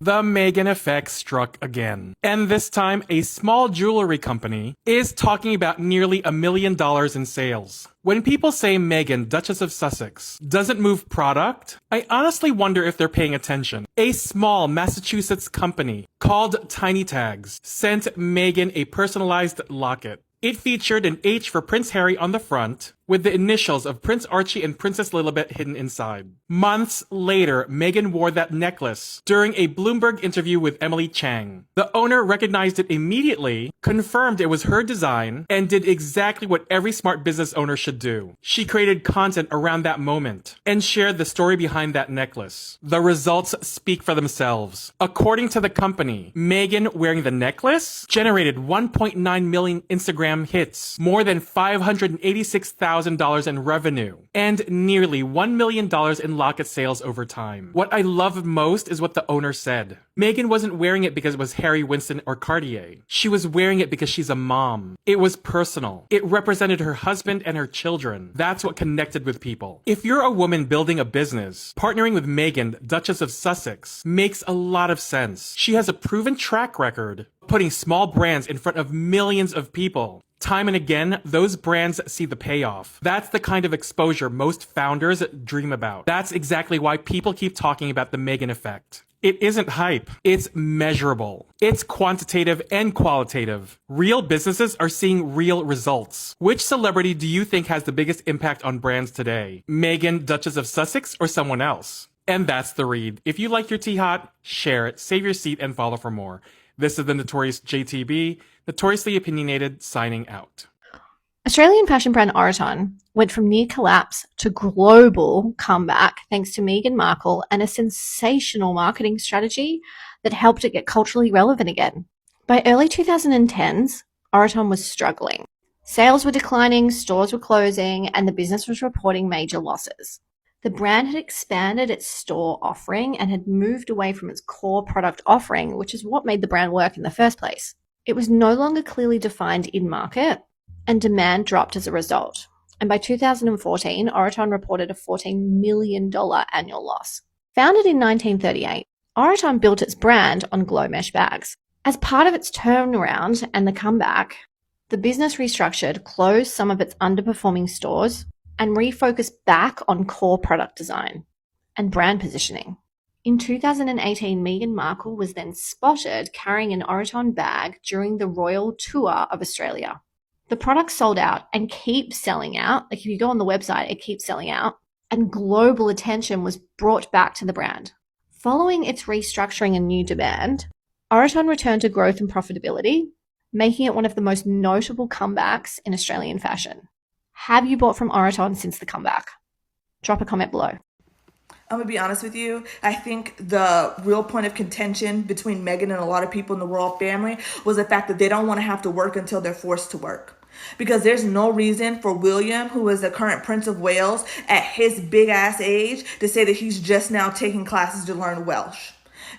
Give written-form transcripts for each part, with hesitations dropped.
The Meghan Effect struck again. And this time, a small jewelry company is talking about nearly $1 million in sales. When people say Meghan, Duchess of Sussex, doesn't move product, I honestly wonder if they're paying attention. A small Massachusetts company called Tiny Tags sent Meghan a personalized locket. It featured an H for Prince Harry on the front, with the initials of Prince Archie and Princess Lilibet hidden inside. Months later, Meghan wore that necklace during a Bloomberg interview with Emily Chang. The owner recognized it immediately, confirmed it was her design, and did exactly what every smart business owner should do. She created content around that moment and shared the story behind that necklace. The results speak for themselves. According to the company, Meghan wearing the necklace generated 1.9 million Instagram hits, more than $586,000 in revenue, and nearly $1 million in locket sales over time. What I love most is what the owner said. Meghan wasn't wearing it because it was Harry Winston or Cartier. She was wearing it because she's a mom. It was personal. It represented her husband and her children. That's what connected with people. If you're a woman building a business, partnering with Meghan, Duchess of Sussex, makes a lot of sense. She has a proven track record putting small brands in front of millions of people. Time and again, those brands see the payoff. That's the kind of exposure most founders dream about. That's exactly why people keep talking about the Meghan Effect. It isn't hype. It's measurable. It's quantitative and qualitative. Real businesses are seeing real results. Which celebrity do you think has the biggest impact on brands today? Meghan, Duchess of Sussex, or someone else? And that's the read. If you like your tea hot, share it, save your seat, and follow for more. This is the Notorious JTB, Notoriously Opinionated, signing out. Australian fashion brand Oroton went from near collapse to global comeback thanks to Meghan Markle and a sensational marketing strategy that helped it get culturally relevant again. By early 2010s, Oroton was struggling. Sales were declining, stores were closing, and the business was reporting major losses. The brand had expanded its store offering and had moved away from its core product offering, which is what made the brand work in the first place. It was no longer clearly defined in market, and demand dropped as a result. And by 2014, Oroton reported a $14 million annual loss. Founded in 1938, Oroton built its brand on glow mesh bags. As part of its turnaround and the comeback, the business restructured, closed some of its underperforming stores, and refocused back on core product design and brand positioning. In 2018, Meghan Markle was then spotted carrying an Oroton bag during the royal tour of Australia. The product sold out and keeps selling out. Like if you go on the website, it keeps selling out. And global attention was brought back to the brand. Following its restructuring and new demand, Oroton returned to growth and profitability, making it one of the most notable comebacks in Australian fashion. Have you bought from Oroton since the comeback? Drop a comment below. I'm going to be honest with you. I think the real point of contention between Meghan and a lot of people in the royal family was the fact that they don't want to have to work until they're forced to work. Because there's no reason for William, who is the current Prince of Wales, at his big ass age, to say that he's just now taking classes to learn Welsh.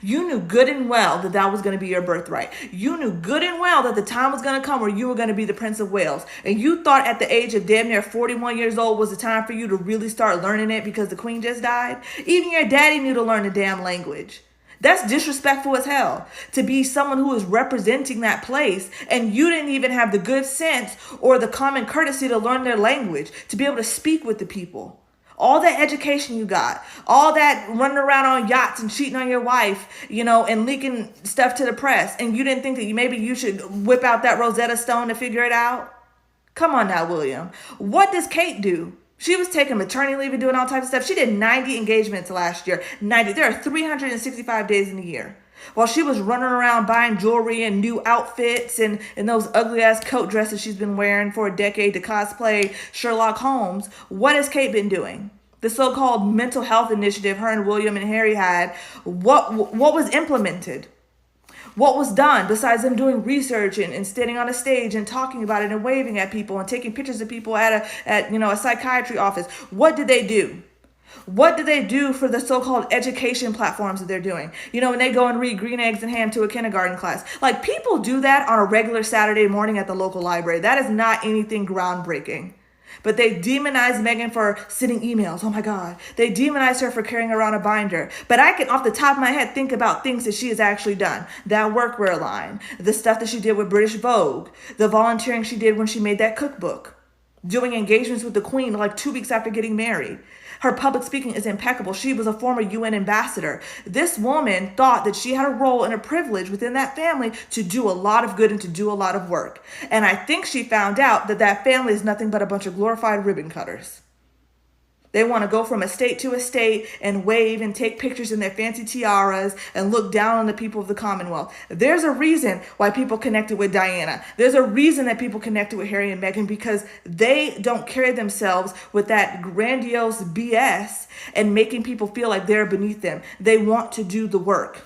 You knew good and well that that was going to be your birthright. You knew good and well that the time was going to come where you were going to be the Prince of Wales. And you thought at the age of damn near 41 years old was the time for you to really start learning it because the Queen just died. Even your daddy knew to learn the damn language. That's disrespectful as hell to be someone who is representing that place and you didn't even have the good sense or the common courtesy to learn their language, to be able to speak with the people. All that education you got, all that running around on yachts and cheating on your wife, and leaking stuff to the press, and you didn't think that maybe you should whip out that Rosetta Stone to figure it out? Come on now, William. What does Kate do? She was taking maternity leave and doing all types of stuff. She did 90 engagements last year. 90. There are 365 days in a year. While she was running around buying jewelry and new outfits and those ugly ass coat dresses she's been wearing for a decade to cosplay Sherlock Holmes, what has Kate been doing? The so-called mental health initiative her and William and Harry had, what was implemented? What was done besides them doing research and standing on a stage and talking about it and waving at people and taking pictures of people at a psychiatry office? What did they do? What do they do for the so-called education platforms that they're doing? When they go and read Green Eggs and Ham to a kindergarten class. Like, people do that on a regular Saturday morning at the local library. That is not anything groundbreaking. But they demonize Meghan for sending emails. Oh my God. They demonize her for carrying around a binder. But I can, off the top of my head, think about things that she has actually done. That workwear line, the stuff that she did with British Vogue, the volunteering she did when she made that cookbook, doing engagements with the Queen like 2 weeks after getting married. Her public speaking is impeccable. She was a former UN ambassador. This woman thought that she had a role and a privilege within that family to do a lot of good and to do a lot of work. And I think she found out that that family is nothing but a bunch of glorified ribbon cutters. They want to go from estate to estate and wave and take pictures in their fancy tiaras and look down on the people of the Commonwealth. There's a reason why people connected with Diana. There's a reason that people connected with Harry and Meghan, because they don't carry themselves with that grandiose BS and making people feel like they're beneath them. They want to do the work.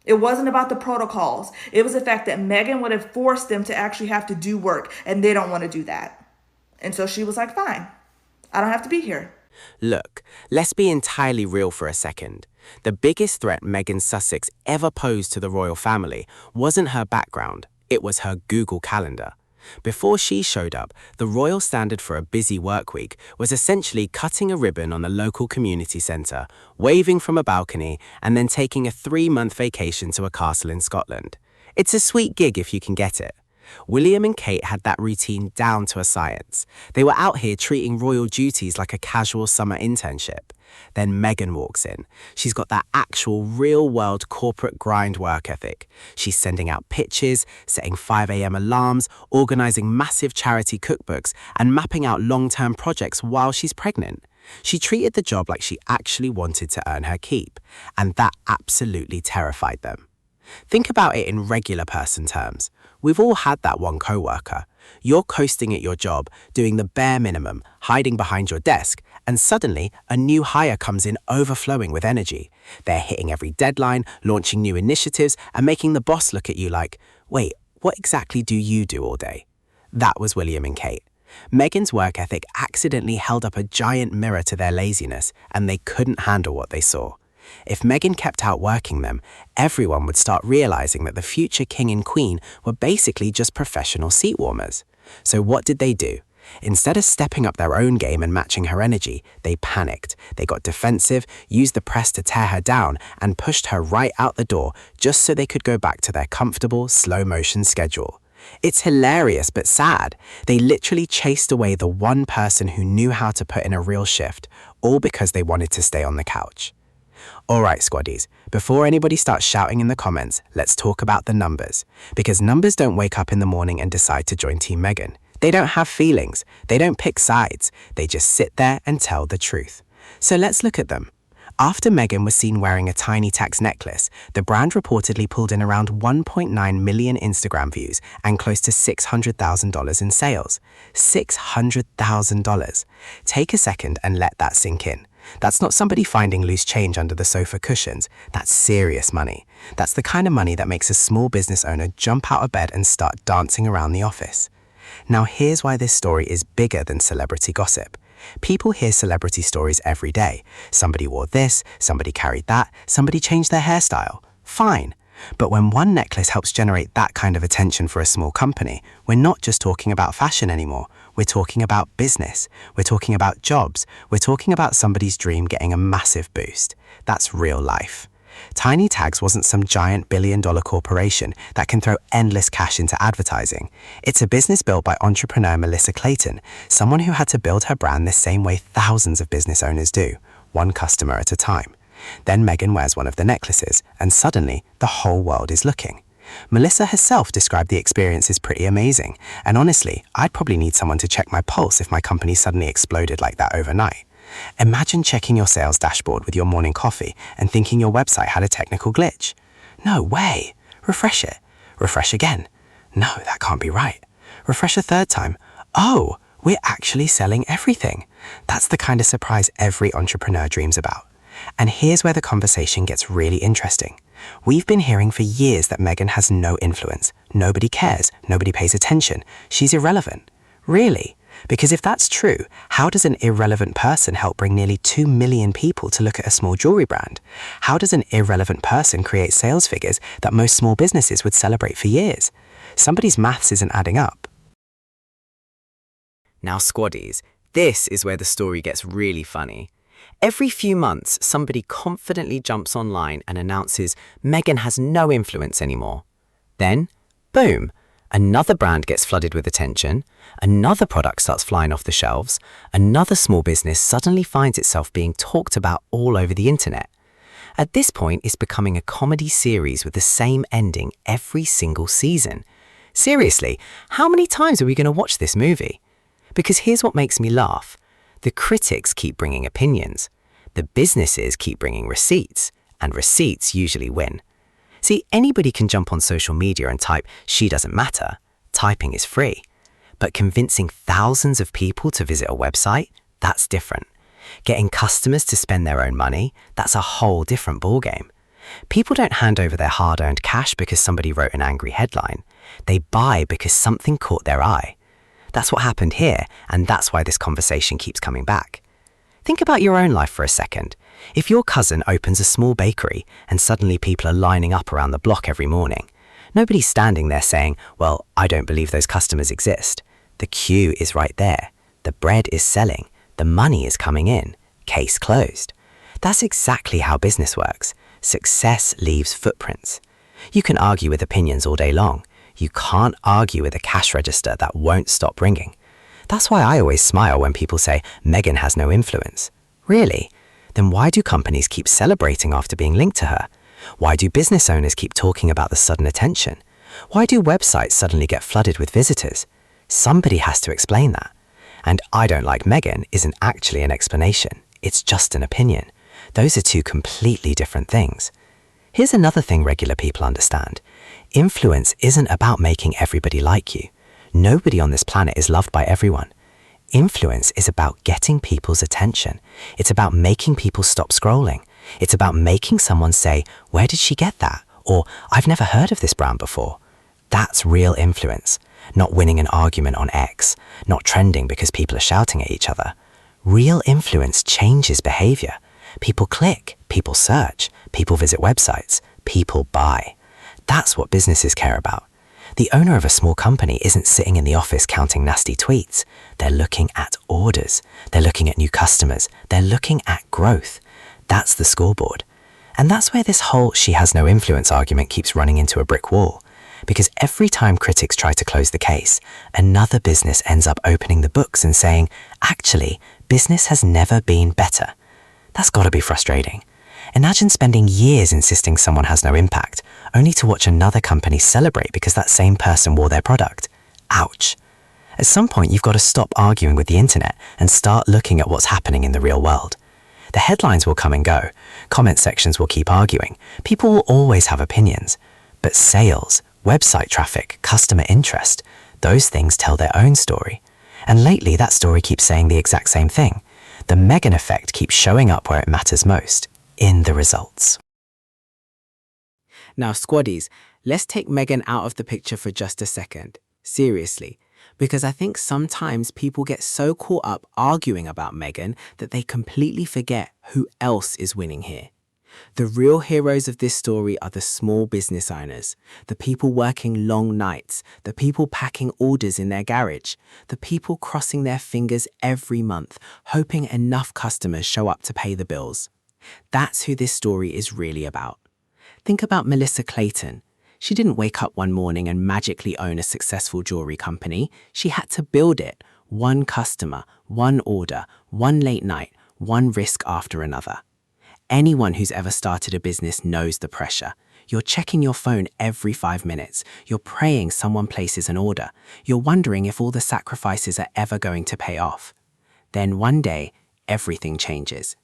It wasn't about the protocols. It was the fact that Meghan would have forced them to actually have to do work, and they don't want to do that. And so she was like, fine, I don't have to be here. Look, let's be entirely real for a second. The biggest threat Meghan Sussex ever posed to the royal family wasn't her background, it was her Google Calendar. Before she showed up, the royal standard for a busy work week was essentially cutting a ribbon on a local community centre, waving from a balcony, and then taking a 3-month vacation to a castle in Scotland. It's a sweet gig if you can get it. William and Kate had that routine down to a science. They were out here treating royal duties like a casual summer internship. Then Meghan walks in. She's got that actual real-world corporate grind work ethic. She's sending out pitches, setting 5 a.m. alarms, organising massive charity cookbooks, and mapping out long-term projects while she's pregnant. She treated the job like she actually wanted to earn her keep, and that absolutely terrified them. Think about it in regular person terms. We've all had that one coworker. You're coasting at your job, doing the bare minimum, hiding behind your desk, and suddenly a new hire comes in overflowing with energy. They're hitting every deadline, launching new initiatives, and making the boss look at you like, wait, what exactly do you do all day? That was William and Kate. Meghan's work ethic accidentally held up a giant mirror to their laziness, and they couldn't handle what they saw. If Meghan kept outworking them, everyone would start realizing that the future king and queen were basically just professional seat warmers. So what did they do? Instead of stepping up their own game and matching her energy, they panicked. They got defensive, used the press to tear her down, and pushed her right out the door just so they could go back to their comfortable, slow-motion schedule. It's hilarious but sad. They literally chased away the one person who knew how to put in a real shift, all because they wanted to stay on the couch. Alright squaddies, before anybody starts shouting in the comments, let's talk about the numbers. Because numbers don't wake up in the morning and decide to join Team Meghan. They don't have feelings, they don't pick sides, they just sit there and tell the truth. So let's look at them. After Meghan was seen wearing a tiny tax necklace, the brand reportedly pulled in around 1.9 million Instagram views and close to $600,000 in sales. $600,000. Take a second and let that sink in. That's not somebody finding loose change under the sofa cushions. That's serious money. That's the kind of money that makes a small business owner jump out of bed and start dancing around the office. Now here's why this story is bigger than celebrity gossip. People hear celebrity stories every day. Somebody wore this, somebody carried that, somebody changed their hairstyle. Fine. But when one necklace helps generate that kind of attention for a small company, we're not just talking about fashion anymore. We're talking about business. We're talking about jobs. We're talking about somebody's dream getting a massive boost. That's real life. Tiny Tags wasn't some giant billion-dollar corporation that can throw endless cash into advertising. It's a business built by entrepreneur Melissa Clayton, someone who had to build her brand the same way thousands of business owners do, one customer at a time. Then Meghan wears one of the necklaces, and suddenly the whole world is looking. Melissa herself described the experience as pretty amazing, and honestly, I'd probably need someone to check my pulse if my company suddenly exploded like that overnight. Imagine checking your sales dashboard with your morning coffee and thinking your website had a technical glitch. No way. Refresh it. Refresh again. No, that can't be right. Refresh a third time. Oh, we're actually selling everything. That's the kind of surprise every entrepreneur dreams about. And here's where the conversation gets really interesting. We've been hearing for years that Meghan has no influence. Nobody cares. Nobody pays attention. She's irrelevant. Really? Because if that's true, how does an irrelevant person help bring nearly 2 million people to look at a small jewelry brand? How does an irrelevant person create sales figures that most small businesses would celebrate for years? Somebody's maths isn't adding up. Now squaddies, This is where the story gets really funny. Every few months, somebody confidently jumps online and announces Meghan has no influence anymore. Then, boom, another brand gets flooded with attention, another product starts flying off the shelves, another small business suddenly finds itself being talked about all over the internet. At this point, it's becoming a comedy series with the same ending every single season. Seriously, how many times are we going to watch this movie? Because here's what makes me laugh. The critics keep bringing opinions. The businesses keep bringing receipts, and receipts usually win. See, anybody can jump on social media and type, "She doesn't matter." Typing is free. But convincing thousands of people to visit a website, that's different. Getting customers to spend their own money, that's a whole different ballgame. People don't hand over their hard-earned cash because somebody wrote an angry headline. They buy because something caught their eye. That's what happened here, and that's why this conversation keeps coming back. Think about your own life for a second. If your cousin opens a small bakery and suddenly people are lining up around the block every morning, nobody's standing there saying, "Well, I don't believe those customers exist." The queue is right there. The bread is selling. The money is coming in. Case closed. That's exactly how business works. Success leaves footprints. You can argue with opinions all day long. You can't argue with a cash register that won't stop ringing. That's why I always smile when people say Meghan has no influence. Really? Then why do companies keep celebrating after being linked to her? Why do business owners keep talking about the sudden attention? Why do websites suddenly get flooded with visitors? Somebody has to explain that. And "I don't like Meghan" isn't actually an explanation. It's just an opinion. Those are two completely different things. Here's another thing regular people understand. Influence isn't about making everybody like you. Nobody on this planet is loved by everyone. Influence is about getting people's attention. It's about making people stop scrolling. It's about making someone say, "Where did she get that?" Or "I've never heard of this brand before." That's real influence. Not winning an argument on X. Not trending because people are shouting at each other. Real influence changes behavior. People click, people search, people visit websites, people buy. That's what businesses care about. The owner of a small company isn't sitting in the office counting nasty tweets. They're looking at orders. They're looking at new customers. They're looking at growth. That's the scoreboard. And that's where this whole "she has no influence" argument keeps running into a brick wall. Because every time critics try to close the case, another business ends up opening the books and saying, "Actually, business has never been better." That's got to be frustrating. Imagine spending years insisting someone has no impact, only to watch another company celebrate because that same person wore their product. Ouch. At some point, you've got to stop arguing with the internet and start looking at what's happening in the real world. The headlines will come and go. Comment sections will keep arguing. People will always have opinions. But sales, website traffic, customer interest, those things tell their own story. And lately, that story keeps saying the exact same thing. The Meghan Effect keeps showing up where it matters most, in the results. Now, squaddies, let's take Meghan out of the picture for just a second. Seriously. Because I think sometimes people get so caught up arguing about Meghan that they completely forget who else is winning here. The real heroes of this story are the small business owners, the people working long nights, the people packing orders in their garage, the people crossing their fingers every month, hoping enough customers show up to pay the bills. That's who this story is really about. Think about Melissa Clayton. She didn't wake up one morning and magically own a successful jewelry company. She had to build it. One customer, one order, one late night, one risk after another. Anyone who's ever started a business knows the pressure. You're checking your phone every 5 minutes. You're praying someone places an order. You're wondering if all the sacrifices are ever going to pay off. Then one day, everything changes.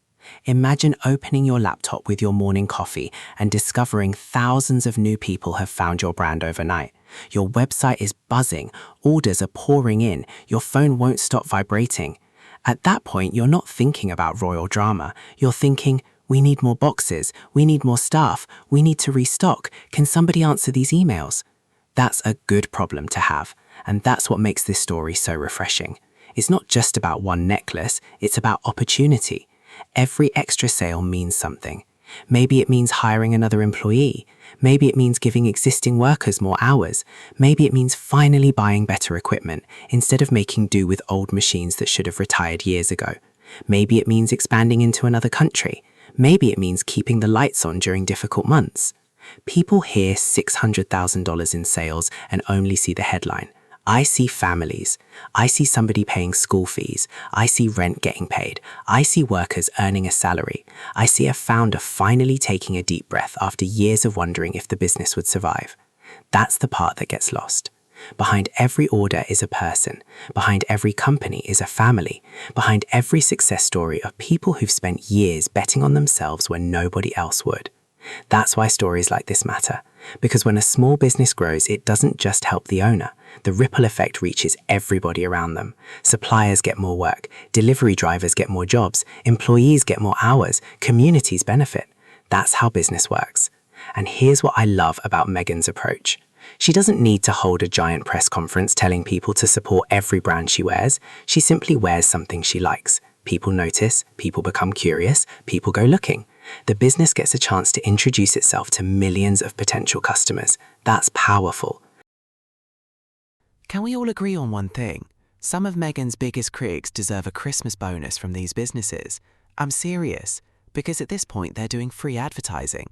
Imagine opening your laptop with your morning coffee and discovering thousands of new people have found your brand overnight. Your website is buzzing, orders are pouring in, your phone won't stop vibrating. At that point, you're not thinking about royal drama. You're thinking, "We need more boxes, we need more staff, we need to restock. Can somebody answer these emails?" That's a good problem to have, and that's what makes this story so refreshing. It's not just about one necklace, it's about opportunity. Every extra sale means something. Maybe it means hiring another employee. Maybe it means giving existing workers more hours. Maybe it means finally buying better equipment instead of making do with old machines that should have retired years ago. Maybe it means expanding into another country. Maybe it means keeping the lights on during difficult months. People hear $600,000 in sales and only see the headline. I see families. I see somebody paying school fees. I see rent getting paid. I see workers earning a salary. I see a founder finally taking a deep breath after years of wondering if the business would survive. That's the part that gets lost. Behind every order is a person. Behind every company is a family. Behind every success story are people who've spent years betting on themselves when nobody else would. That's why stories like this matter. Because when a small business grows, it doesn't just help the owner. The ripple effect reaches everybody around them. Suppliers get more work, delivery drivers get more jobs, employees get more hours, communities benefit. That's how business works. And here's what I love about Meghan's approach. She doesn't need to hold a giant press conference telling people to support every brand she wears. She simply wears something she likes. People notice, people become curious, people go looking. The business gets a chance to introduce itself to millions of potential customers. That's powerful. Can we all agree on one thing? Some of Meghan's biggest critics deserve a Christmas bonus from these businesses. I'm serious, because at this point they're doing free advertising.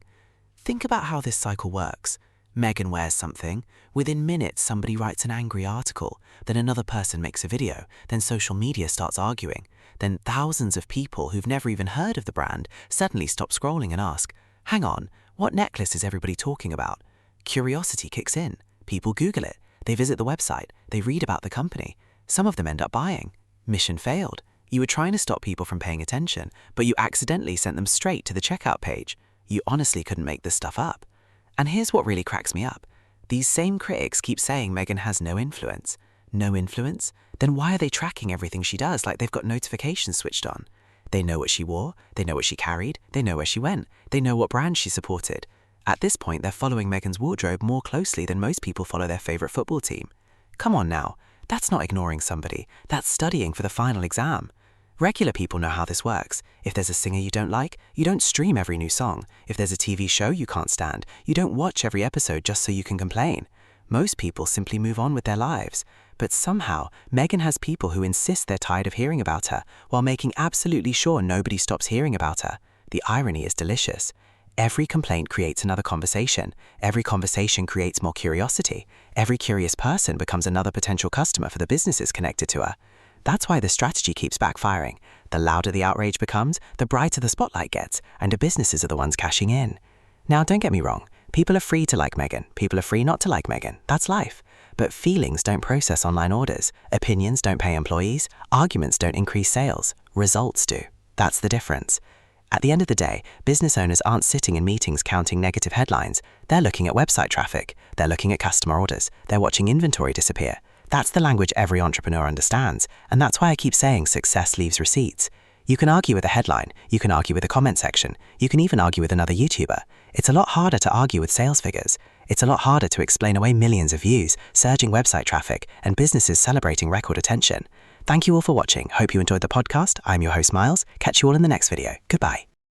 Think about how this cycle works. Meghan wears something, within minutes somebody writes an angry article, then another person makes a video, then social media starts arguing, then thousands of people who've never even heard of the brand suddenly stop scrolling and ask, hang on, what necklace is everybody talking about? Curiosity kicks in, people Google it, they visit the website, they read about the company, some of them end up buying. Mission failed. You were trying to stop people from paying attention, but you accidentally sent them straight to the checkout page. You honestly couldn't make this stuff up. And here's what really cracks me up. These same critics keep saying Meghan has no influence. No influence? Then why are they tracking everything she does like they've got notifications switched on? They know what she wore, they know what she carried, they know where she went, they know what brand she supported. At this point, they're following Meghan's wardrobe more closely than most people follow their favorite football team. Come on now, that's not ignoring somebody, that's studying for the final exam. Regular people know how this works. If there's a singer you don't like, you don't stream every new song. If there's a TV show you can't stand, you don't watch every episode just so you can complain. Most people simply move on with their lives. But somehow, Meghan has people who insist they're tired of hearing about her, while making absolutely sure nobody stops hearing about her. The irony is delicious. Every complaint creates another conversation. Every conversation creates more curiosity. Every curious person becomes another potential customer for the businesses connected to her. That's why the strategy keeps backfiring. The louder the outrage becomes, the brighter the spotlight gets, and the businesses are the ones cashing in. Now, don't get me wrong. People are free to like Meghan. People are free not to like Meghan. That's life. But feelings don't process online orders. Opinions don't pay employees. Arguments don't increase sales. Results do. That's the difference. At the end of the day, business owners aren't sitting in meetings counting negative headlines. They're looking at website traffic. They're looking at customer orders. They're watching inventory disappear. That's the language every entrepreneur understands, and that's why I keep saying success leaves receipts. You can argue with a headline, you can argue with a comment section, you can even argue with another YouTuber. It's a lot harder to argue with sales figures. It's a lot harder to explain away millions of views, surging website traffic, and businesses celebrating record attention. Thank you all for watching. Hope you enjoyed the podcast. I'm your host, Miles. Catch you all in the next video. Goodbye.